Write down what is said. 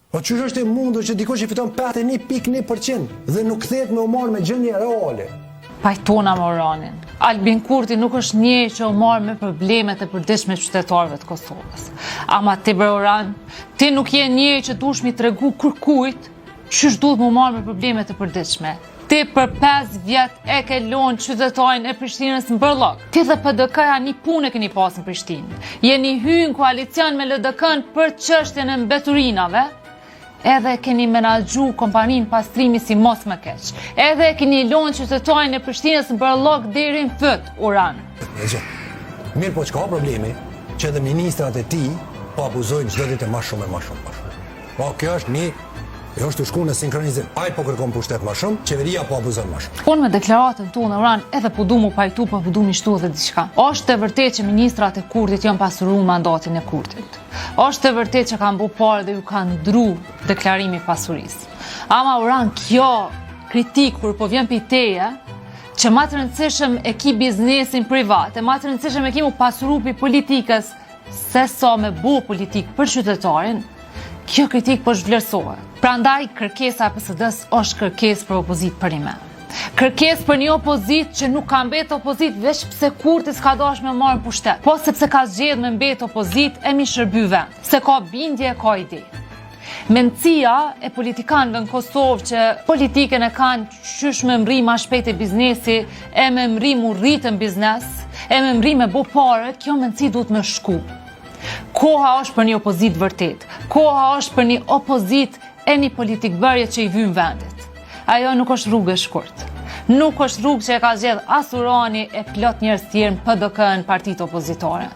Po çush është e mundur që dikush i fiton 51.1% dhe nuk kthehet me u marr me gjendje reale? Pajtona me Uranin. Albin Kurti nuk është njëri që u marr me problemet e përditshme të qytetarëve të Kosovës. Ama ti bre Uran, ti nuk je njëri që duhesh mi tregu kërkujt çysh duhet mu marr me problemet e përditshme. Ti për 5 vjet e ke lënë qytetarin e Prishtinës në bërllog. Ti dhe PDK-ja një punë keni pasur në Prishtinë. Jeni hyrë në koalicion me LDK-n për çështjen e mbeturinave. Edhe keni menaxhu kompaninë pastrimi si mos më keq. Edhe keni lënë qytetarin e Prishtinës në bërllog deri në fyt, Uran. Mirë, po çka problemi që edhe ministrat e tij po abuzojnë çdo ditë më shumë e më shumë. Po kjo është një është të shku në sinkronizim. Ai po kërkon pushtet më shumë, qeveria po abuzon më shumë. Unë me deklaratën tonë Uran edhe po du mu pajtu, po du mi shtu edhe diçka. Është e vërtet që ministrat e Kurtit janë pasuruar mandatin e Kurtit. Është e vërtet që kanë bu parë dhe ju kanë ndru deklarimi pasurisë. Ama Uran, kjo kritik kur po vjen pi teje, që ma të rëndësishëm e ki biznesin privat, e ma të rëndësishëm e ki mu pasuru pi politikës, se sa me bu politikë për qytetarin, kjo kritik po zhvlerësohet. Prandaj kërkesa e PSD-s është kërkesë për opozit për ime. Kërkesë për një opozit që nuk ka mbet opozit veç pse Kurti s'ka dash me marrë pushtet, po sepse ka zgjedhur me mbet opozit e mi shërby vend, se ka bindje, ka ide. Mendësia e politikanëve në Kosovë që politikën e kanë qysh me mri ma shpejt e biznesi, e me mri mu rritën biznes, e me mri me bo pare, kjo mendësi duhet me shku. Koha është për një opozit vërtet. Koha është për një opozit e një politikbërje që i vyn vendit. Ajo nuk është rrugë e shkurt. Nuk është rrugë që e ka zgjedh as Urani e plot njerëz tjerë në PDK në partitë opozitore.